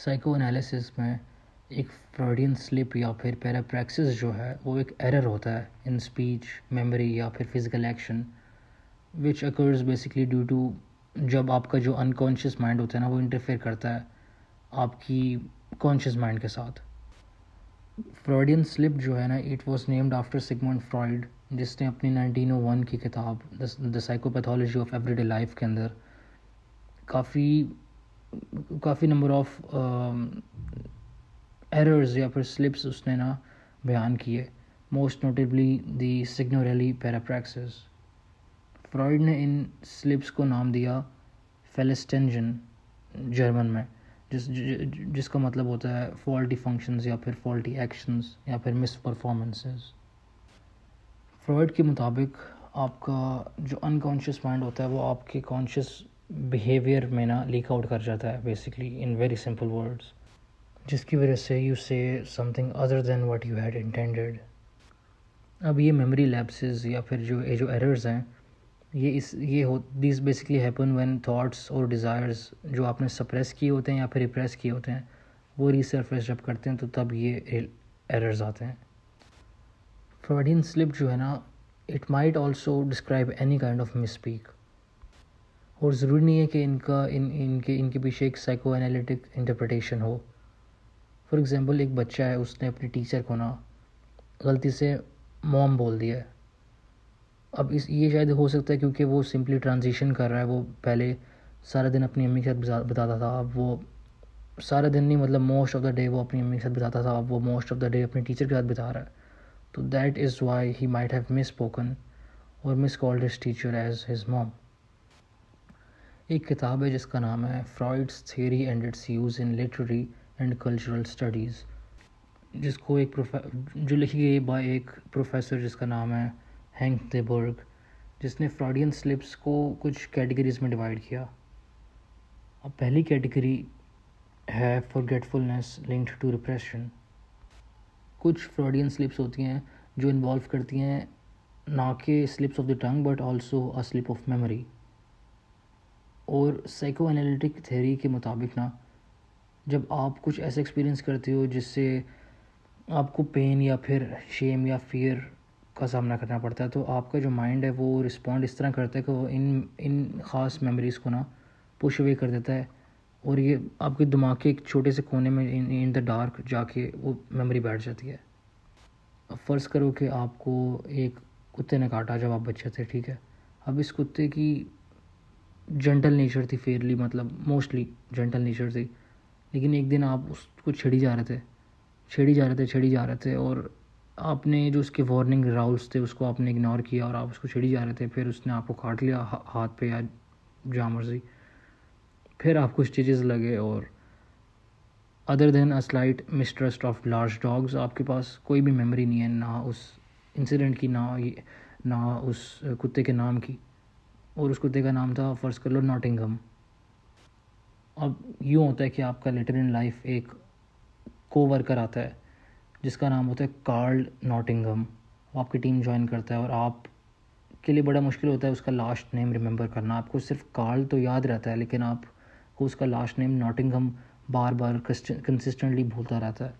Psycho analysis में एक Freudian slip या फिर पैराप्रैक्सिस जो है वो एक एरर होता है इन स्पीच, मेमोरी या फिर physical action which occurs basically due to जब आपका जो अनकॉन्शियस माइंड होता है ना वो इंटरफेयर करता है आपकी कॉन्शियस माइंड के साथ। फ्रॉइडियन स्लिप जो है ना it was named after Sigmund Freud, जिसने अपनी 1901 की किताब the psychopathology of everyday life के अंदर काफ़ी नंबर ऑफ एरर्स या फिर स्लिप्स उसने ना बयान किए, मोस्ट नोटेबली द सिग्नोरेली पैराप्रैक्सिस। फ्रॉइड ने इन स्लिप्स को नाम दिया फेलिस्टेंजन जर्मन में, जिसका मतलब होता है फॉल्टी फंक्शंस या फिर फॉल्टी एक्शंस या फिर मिस परफॉर्मेंसेस। फ्रॉइड के मुताबिक आपका जो अनकॉन्शियस माइंड होता है वो आपके कॉन्शियस बिहेवियर में ना लीक आउट कर जाता है, basically in very simple words, जिसकी वजह से यू से something other than what you had intended. अब ये मेमोरी लैप्सेस या फिर जो एरर्स हैं this basically happen when thoughts और डिज़ायर्स जो आपने सप्रेस किए होते हैं या फिर रिप्रेस किए होते हैं वो रीसर्फेस जब करते हैं तो तब ये एरर्स आते हैं। फ्रॉइडियन स्लिप जो है ना it might also describe any kind of misspeak, और ज़रूरी नहीं है कि इनके पीछे एक साइको एनालिटिक इंटरप्रिटेशन हो। फॉर एग्ज़ाम्पल एक बच्चा है, उसने अपने टीचर को ना गलती से मॉम बोल दिया है। अब ये शायद हो सकता है क्योंकि वो सिंपली ट्रांजिशन कर रहा है, वो पहले सारा दिन अपनी अम्मी के साथ बिताता था, अब वो सारा दिन नहीं मतलब मोस्ट ऑफ द डे वो अपनी अम्मी के साथ बिताता था, अब वो मोस्ट ऑफ द डे अपने टीचर के साथ बिता रहा है। तो that is why he might have miss spoken और miss called his teacher as his mom. एक किताब है जिसका नाम है Freud's theory and its use in literary and cultural studies, जिसको जो लिखी गई बाय एक प्रोफेसर जिसका नाम है हैंक देबर्ग, जिसने फ्रॉइडियन स्लिप्स को कुछ कैटेगरीज में डिवाइड किया। अब पहली कैटेगरी है फॉरगेटफुलनेस लिंक्ड टू रिप्रेशन। कुछ फ्रॉइडियन स्लिप्स होती हैं जो इन्वॉल्व करती हैं ना कि slips of the tongue but also a slip of memory. और साइको एनालिटिक थ्योरी के मुताबिक ना जब आप कुछ ऐसा एक्सपीरियंस करते हो जिससे आपको पेन या फिर शेम या फियर का सामना करना पड़ता है, तो आपका जो माइंड है वो रिस्पॉन्ड इस तरह करता है कि वो इन ख़ास मेमोरीज़ को ना पुश अवे कर देता है, और ये आपके दिमाग के एक छोटे से कोने में इन द डार्क जाके वो मेमोरी बैठ जाती है। अब फ़र्ज़ करो कि आपको एक कुत्ते ने काटा जब आप बच्चे थे, ठीक है। अब इस कुत्ते की जेंटल नेचर थी, फेयरली मतलब मोस्टली जेंटल नेचर थी, लेकिन एक दिन आप उसको छेड़ी जा रहे थे और आपने जो उसके वार्निंग राउल्स थे उसको आपने इग्नोर किया और आप उसको छेड़ी जा रहे थे, फिर उसने आपको काट लिया हाथ पे या जहाँ मर्जी, फिर आपको स्टिचेस लगे, और other than a slight mistrust of large dogs आपके पास कोई भी मेमोरी नहीं है, ना उस इंसिडेंट की ना उस कुत्ते के नाम की, और उस कुत्ते का नाम था फ़र्ज़ कर लो नॉटिंघम। अब यूँ होता है कि आपका लेटर इन लाइफ एक कोवर्कर आता है जिसका नाम होता है कार्ल नॉटिंघम, वो आपकी टीम ज्वाइन करता है और आप के लिए बड़ा मुश्किल होता है उसका लास्ट नेम रिमेंबर करना। आपको सिर्फ कार्ल तो याद रहता है लेकिन आपको उसका लास्ट नेम नॉटिंघम बार बार कंसिस्टेंटली भूलता रहता है।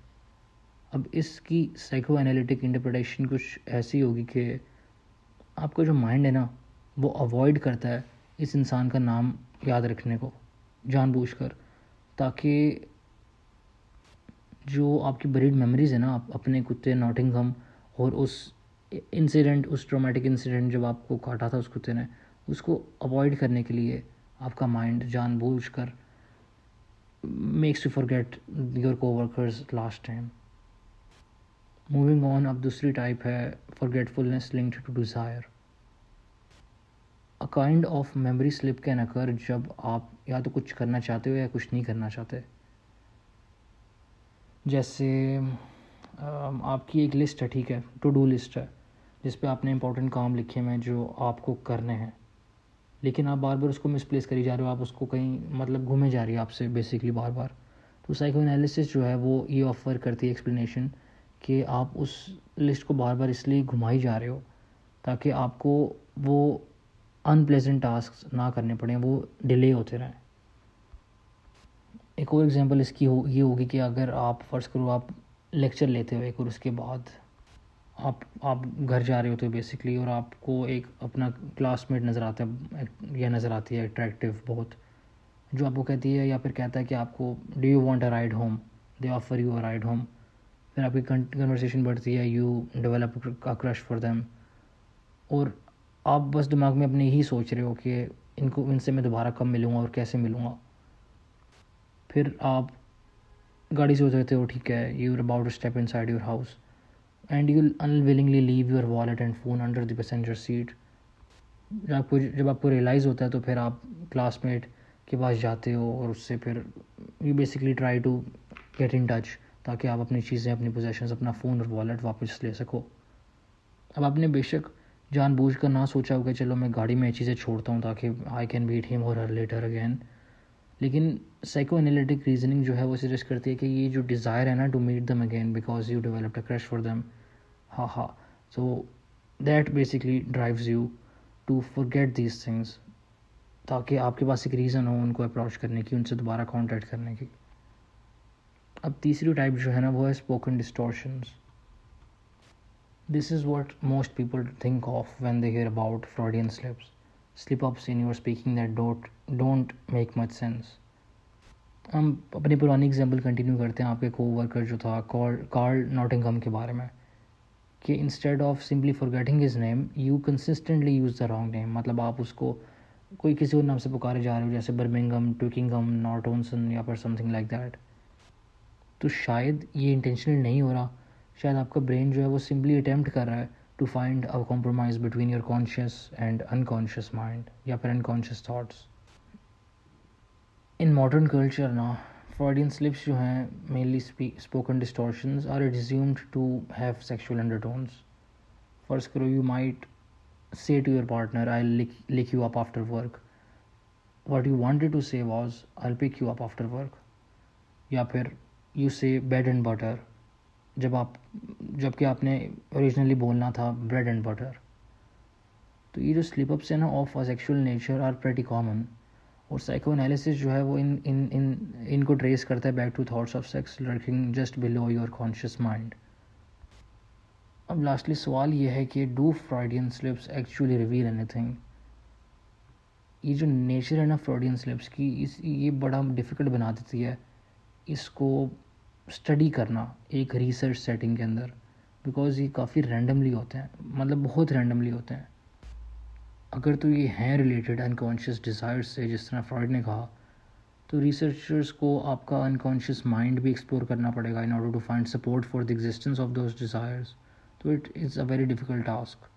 अब इसकी साइको एनालिटिक इंटरप्रिटेशन कुछ ऐसी होगी कि आपका जो माइंड है ना वो अवॉइड करता है इस इंसान का नाम याद रखने को जानबूझकर, ताकि जो आपकी बरीड मेमोरीज़ है ना अपने कुत्ते नॉटिंघम और उस ट्रॉमेटिक इंसिडेंट जब आपको काटा था उस कुत्ते ने, उसको अवॉइड करने के लिए आपका माइंड जानबूझकर makes you forget your coworkers last time. Moving on, अब दूसरी टाइप है forgetfulness linked to desire. A kind of memory slip can occur जब आप या तो कुछ करना चाहते हो या कुछ नहीं करना चाहते। जैसे आपकी एक लिस्ट है, ठीक है, टू डू लिस्ट है जिस पे आपने इंपॉर्टेंट काम लिखे हुए हैं जो आपको करने हैं, लेकिन आप बार बार उसको मिसप्लेस करी जा रहे हो, आप उसको कहीं मतलब घूमे जा रही है आपसे बेसिकली बार बार। तो साइको एनालिसिस जो है वो ये ऑफ़र करती है एक्सप्लेनेशन कि आप उस लिस्ट को बार बार इसलिए घुमाई जा रहे हो ताकि आपको वो अनप्लेजेंट टास्क ना करने पड़े, वो डिले होते रहें। एक और एग्जांपल इसकी ये होगी कि अगर आप फ़र्ज़ करो आप लेक्चर लेते हो एक, और उसके बाद आप घर जा रहे होते हो बेसिकली, और आपको एक अपना क्लासमेट नज़र आता है या नज़र आती है अट्रैक्टिव बहुत, जो आपको कहती है या फिर कहता है कि आपको do you want a ride home, they offer you a ride home. फिर आपकी कन्वर्सेशन बढ़ती है, you develop a crush for them, और आप बस दिमाग में अपने ही सोच रहे हो कि इनसे मैं दोबारा कब मिलूँगा और कैसे मिलूँगा। फिर आप गाड़ी से उतरते हो, ठीक है, you are about to step inside your house and you unwillingly leave your wallet and phone under the passenger seat. जब आपको रियलाइज़ होता है तो फिर आप क्लासमेट के पास जाते हो और उससे फिर you basically try to get in touch, ताकि आप अपनी चीज़ें, अपनी पोजेशंस, अपना फ़ोन और वॉलेट वापस ले सको। अब आपने बेशक जानबूझ कर ना सोचा होगा चलो मैं गाड़ी में ये चीज़ें छोड़ता हूँ ताकि आई कैन बीट हिम और हर लेटर अगेन, लेकिन साइको एनालिटिक रीजनिंग जो है वो सजेस्ट करती है कि ये जो डिज़ायर है ना to meet them again because you developed a crush for them, हाँ, so that basically drives you to forget these things, ताकि आपके पास एक रीज़न हो उनको अप्रोच करने की, उनसे दोबारा कॉन्टैक्ट करने की। अब तीसरी टाइप जो है ना वो है spoken distortions. This is what most people think of when they hear about Freudian slip ups in your speaking that don't make much sense। हम अपनी पुरानी एग्जांपल कंटिन्यू करते हैं, आपके कोवर्कर जो था कार्ल नॉटिंघम के बारे में, कि instead of simply forgetting his name you consistently use the wrong name. मतलब आप उसको कोई किसी और नाम से पुकारे जा रहे हो, जैसे बर्मिंघम, ट्विकिंगम, नॉर्टोनसन या फिर समथिंग लाइक दैट, तो शायद ये इंटेंशनल नहीं हो रहा, शायद आपका ब्रेन जो है वो सिंपली अटैम्प्ट कर रहा है to find a compromise between your conscious and unconscious mind या फिर unconscious thoughts. In modern culture ना फ्रॉडियन स्लिप्स जो हैं mainly spoken distortions are assumed to have sexual undertones. फर्ज करो you might say to your partner, I'll lick you up after work. What you wanted to say was, I'll pick you up after work. या फिर you say bread and butter जबकि आपने originally बोलना था bread and butter. तो ये जो slip ups है ना of a sexual nature are pretty common, और साइको एनालिसिस जो है वो इनको ट्रेस करता है back to thoughts of sex lurking just below your conscious mind. अब लास्टली सवाल ये है कि do Freudian slips actually reveal anything. ये जो नेचर है ना फ्रॉडियन स्लिप्स की, ये बड़ा डिफ़िकल्ट बना देती है इसको स्टडी करना एक रिसर्च सेटिंग के अंदर, बिकॉज ये काफ़ी रैंडमली होते हैं, मतलब बहुत रैंडमली होते हैं। अगर तो ये हैं रिलेटेड अनकॉन्शियस डिज़ायर्स से जिस तरह फ्रॉइड ने कहा, तो रिसर्चर्स को आपका अनकॉन्शियस माइंड भी एक्सप्लोर करना पड़ेगा in order to find support for the existence of those desires. तो it is a very difficult task.